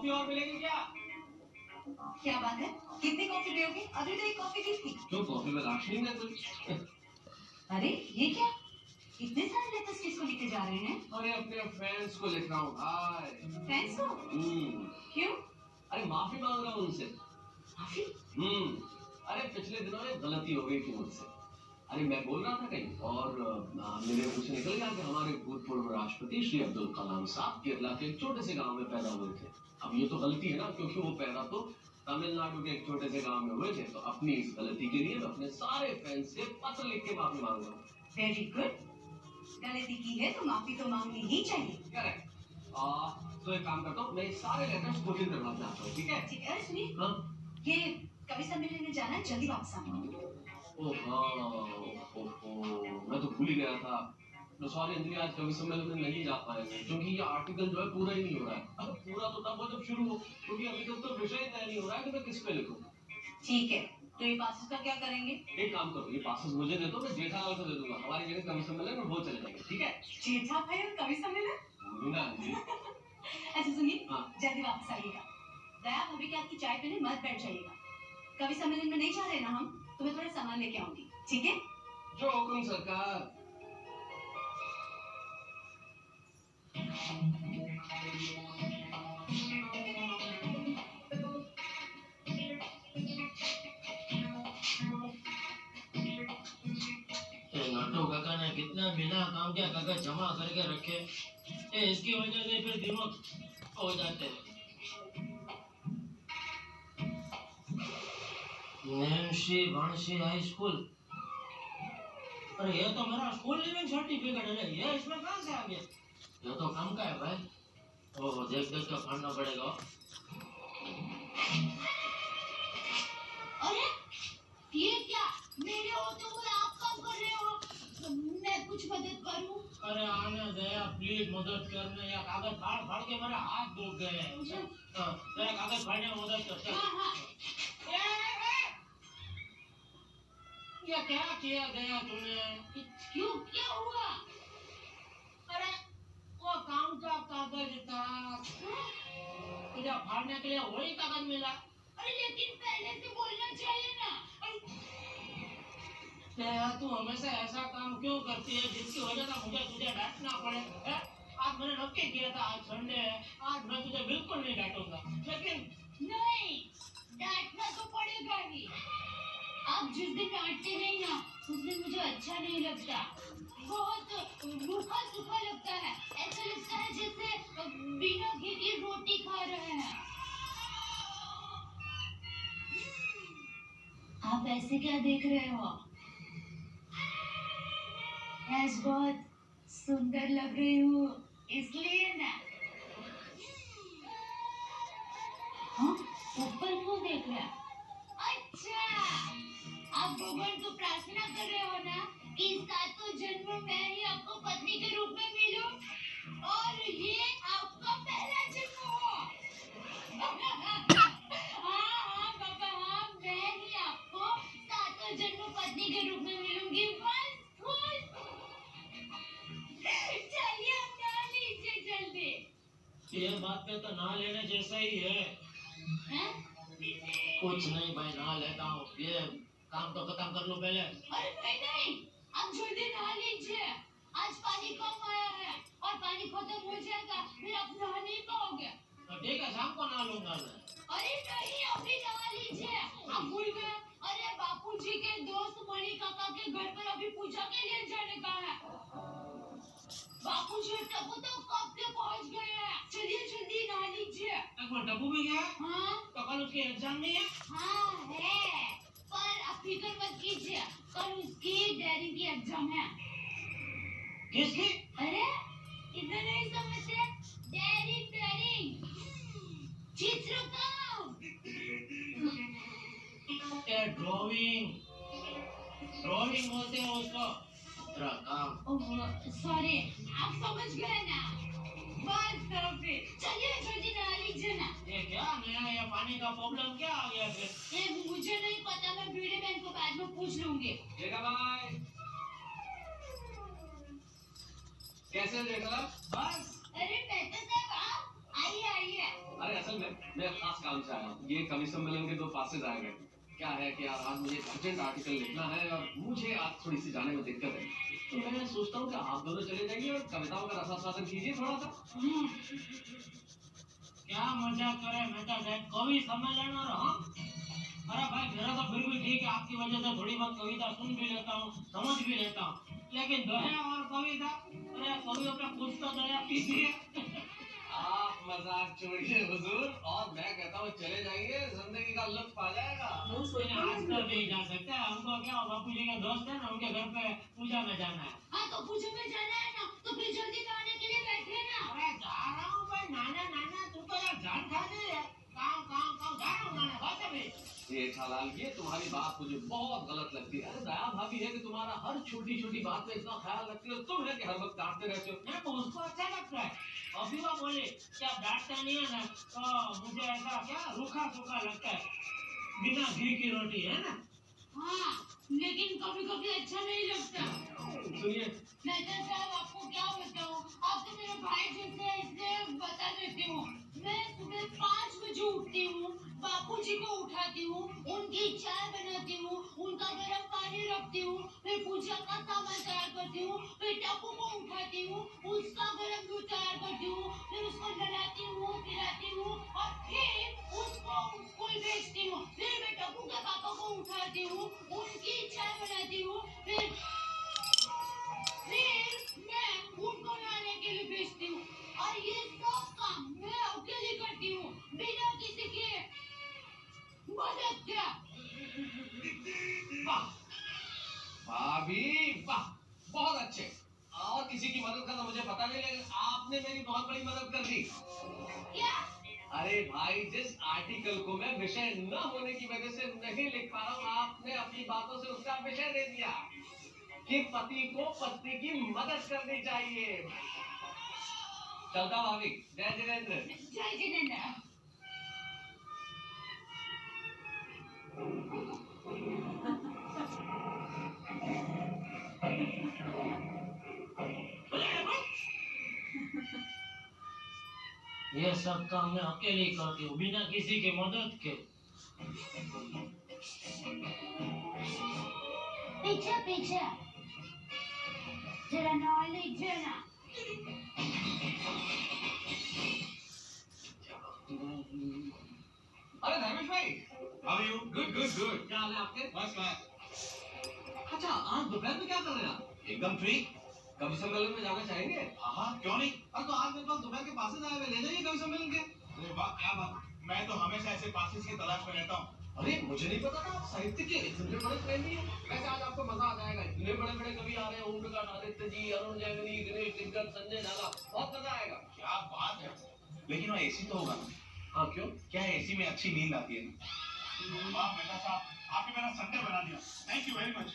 Coffee और मिलेगी क्या? क्या बात है, कितनी कॉफी पियोगे? अभी तो एक कॉफी दी थी। क्यों, कॉफी में राशनिंग है कुछ? अरे ये क्या, इतने सारे लेटर्स किसको लिखे जा रहे हैं? अरे अपने फ्रेंड्स को लिख रहा हूँ भाई। फ्रेंड्स को? क्यों? अरे माफी मांग रहा हूँ उनसे। माफी? अरे पिछले दिनों एक गलती हो गई थी मुझसे। अरे मैं बोल रहा था कहीं और मेरे मुंह से निकल गया कि हमारे भूतपूर्व राष्ट्रपति श्री अब्दुल कलाम साहब केरला के एक छोटे से गांव में पैदा हुए थे। अब ये तो गलती है ना, क्योंकि वो पैदा तो तमिलनाडु के एक छोटे से गांव में हुए थे। तो अपनी इस गलती के लिए मैं अपने सारे फैंस से पत्र लिख के माफी मांग रहा हूँ। Very good. गलती की है तो माफी तो मांगनी ही चाहिए। करेक्ट। तो एक काम करता हूँ, मैं सारे लेटर्स कोशिश करना चाहता हूँ। ठीक है? ठीक है। सुनिए, हाँ, ये कवि सम्मेलन में जाना है, जल्दी वापस आना। मैं तो भूल ही गया था। तो सॉरी अंजलि, आज कवि सम्मेलन में नहीं जा पाएंगे क्योंकि ये आर्टिकल जो है पूरा ही नहीं हो रहा है। अब पूरा तो तब हो जब शुरू हो, क्योंकि अभी तक तो विषय तय नहीं हो रहा है कि मैं किस पे लिखूं। ठीक है, तो ये पासेस का क्या करेंगे? एक काम करो, ये पासेस मुझे दे दो, मैं जेठालाल को दे दूंगा। हमारी जगह कवि सम्मेलन में वो चले जाएंगे। ठीक है? जेठा भाई और कवि सम्मेलन? ना अंजलि। अच्छा सुनिए, हाँ। जल्दी वापस आइएगा। दया भाभी के आपकी चाय पीने मत बैठ जाइएगा। कवि सम्मेलन में नहीं जा रहे ना हम, तो मैं थोड़ा सामान लेके आऊंगी। ठीक है? जो हुकुम सरकार। नाटो काका ने कितना बिना काम के कागज जमा करके रखे, इसकी वजह से फिर दिमाग हो जाते हैं। नैन्सी वाणसी हाई स्कूल, अरे ये तो मेरा स्कूल लिविंग सर्टिफिकेट है, ये इसमें कहाँ से आ गया? ये तो काम का है भाई। ओह, देख देख के पढ़ना पड़ेगा। अरे ये क्या, मेरे होते हुए आप काम कर रहे हो? मैं कुछ मदद करूं? अरे आने दया, प्लीज मदद करने। या कागज फाड़ फाड़ के मेरे हाथ दुख गए हैं। तेरा कागज फाड़ने में मदद कर। हाँ। ये क्या किया गया तूने? क्यों, क्या हुआ? अरे वो काम का कागज था, तुझे फाड़ने के लिए वही कागज मिला। अरे लेकिन पहले से बोलना चाहिए ना। तू हमेशा ऐसा काम क्यों करती है जिसकी वजह से मुझे तुझे डांटना पड़े? आज मैंने नक्की किया था, आज संडे है, आज मैं तुझे बिल्कुल नहीं डांटूंगा। लेकिन नहीं, डांटना तो पड़ेगा ही। आप जिस दिन डांटते नहीं ना, उस दिन मुझे अच्छा नहीं लगता। बहुत रूखा सूखा लगता है। ऐसा लगता है जैसे बिना घी की रोटी खा रहे हैं। आप ऐसे क्या देख रहे हो? आज बहुत सुंदर लग रही हूँ, इसलिए ना। हाँ, ऊपर क्यों देख रहा? अच्छा, आप भगवान को प्रार्थना कर रहे हो ना कि सातों जन्म में ही आपको पत्नी के रूप में मिलूं और ये आपका पहला जन्म हो। हाँ बाबा, हाँ, मैं ही आपको सातों जन्म पत्नी के रूप में मिलूंगी। बस खुश। चलिए आप ना लीजिए जल्दी। ये बात पे तो ना लेने जैसा ही है। कुछ नहीं भाई, नहा लेता हूँ। ये काम तो खत्म कर लो पहले। अरे नहीं, आप जल्दी नहा लीजिए। आज पानी कम आया है और पानी खत्म हो जाएगा, फिर आप नहा नहीं पाओगे। तो ठीक है, शाम को नहा लूंगा मैं। अरे नहीं, अभी नहा लीजिए। आप भूल गए? अरे बापूजी के दोस्त मणि काका के घर पर अभी पूजा के लिए जाने का है। बापूजी और टप्पू तो कब के पहुंच गए हैं। चलिए जल्दी नहा लीजिए। एक बार टप्पू भी गया? हाँ तो कल उसकी एग्जाम नहीं है? हाँ है, पर आप फिक्र मत कीजिए, कल उसकी डायरी की एग्जाम है। किसकी? अरे इतना नहीं समझते? डायरी चित्रकार। ये ड्राइंग बोलते हैं उसको। तेरा काम। सॉरी, आप समझ गए ना? बस करो फिर, चलिए जल्दी नहा लीजिए ना। ये क्या नया, ये पानी का प्रॉब्लम क्या आ गया फिर? ये मुझे नहीं पता, मैं भिड़े बहन को बाद में पूछ लूंगी। जेठा भाई, कैसे जेठा? बस। अरे मेहता साहब, आप आइए। अरे अरे असल में मैं खास काम से आया हूँ। ये कवि सम्मेलन के 2 पासेज आए गए। क्या है कि यार आज मुझे अर्जेंट आर्टिकल लिखना है और मुझे आज थोड़ी सी जाने में दिक्कत है, तो मैं सोचता हूँ कि आप दोनों चले जाइए और कविताओं का रसास्वादन कीजिए थोड़ा सा। क्या मजाक करे, मैं तो देख कवि सम्मेलन और हाँ। अरे भाई मेरा तो फिर भी ठीक है, आपकी वजह से थोड़ी बहुत कविता सुन भी लेता हूँ, समझ भी लेता हूँ, लेकिन दोहे और कविता, अरे कवियों का कुछ तो दया कीजिए। आप मजाक छोड़िए हुजूर, और मैं कहता हूँ चले जाइए, जिंदगी का लुत्फ आ जाएगा। आज तो नहीं जा सकता, हमको क्या बापू जी के दोस्त है ना, उनके घर पे पूजा में जाना है। हाँ तो पूजा में जाना है ना, तो फिर जल्दी खाने के लिए बैठे ना। अरे जा रहा हूँ भाई, नाना नाना तू तो यार जान खा दे यार, काम जा रहा हूँ नाना, बस अभी। जेठालाल, ये तुम्हारी बात मुझे बहुत गलत लगती है। अरे दया भाभी है कि तुम्हारा हर छोटी छोटी बात में इतना ख्याल रखती है, तुम है कि हर वक्त डांटते रहते हो। मेरे को उसको अच्छा लगता है, अभी वो बोले क्या डांटता नहीं है ना, तो मुझे ऐसा क्या रूखा सूखा लगता है, बिना घी की रोटी है ना। हाँ लेकिन कभी कभी अच्छा नहीं लगता। सुनिए, मेहता साहब आपको क्या बताऊं, आप तो मेरे भाई जैसे हैं, इसलिए बता देती हूँ। मैं सुबह 5 बजे उठती हूँ, बापूजी को उठाती हूँ, उनकी चाय बनाती हूँ, उनका गर्म पानी रखती हूँ, फिर पूजा का सामान तैयार करती हूँ, फिर टप्पू को उठाती हूँ, उसका गर्म दूध तैयार करती हूँ, फिर उसको नहलाती हूँ, पिलाती हूँ और फिर उसको स्कूल भेजती हूँ। फिर मैं टप्पू के पापा को उठाती हूँ, उनकी चाय बनाती हूँ, फिर मैं उनको नहाने के लिए भेजती हूँ और ये सब काम मैं अकेले करती हूँ बिना किसी के मदद के। वाह भाभी वाह, बहुत अच्छे। और किसी की मदद का तो मुझे पता नहीं, लेकिन आपने मेरी बहुत बड़ी मदद कर दी। क्या? अरे भाई, जिस आर्टिकल को मैं विषय न होने की वजह से नहीं लिख पा रहा हूँ, आपने अपनी बातों से उसका विषय दे दिया कि पति को पत्नी की मदद करनी चाहिए। चलता भाभी, जय जिनेन्द्र। जय जिनेन्द्र। ये सब काम मैं अकेले ही करती हूँ, बिना किसी की मदद के। पीछे पीछे जरा नाल लीजिए ना। अरे धर्मेश भाई, How are you? Good good good, क्या हाल है आपके? बस मैं अच्छा, आज दोपहर में क्या कर रहे हैं आप? एकदम फ्री। कवि सम्मेलन में जाना चाहेंगे? हाँ क्यों नहीं? अरे तो आज मेरे पास दोपहर के पासेज आए हुए, ले जाइए कवि सम्मेलन के। अरे वाह क्या बात, मैं तो हमेशा ऐसे पासेस की तलाश में रहता हूँ। अरे मुझे नहीं पता था आप साहित्य के इतने बड़े प्रेमी हैं। वैसे आज आपको मजा आ जाएगा, इतने बड़े बड़े कवि आ रहे हैं, ओमप्रकाश आदित्य जी, अरुण जैमिनी, दिनेश तिग्गत, संजय झाला, बहुत मजा आएगा। क्या बात है, लेकिन वो एसी तो होगा ना? हाँ क्यों? क्या है, एसी में अच्छी नींद आती है ना? वाह मेहता साहब, आपने मेरा संडे बना दिया, थैंक यू वेरी मच।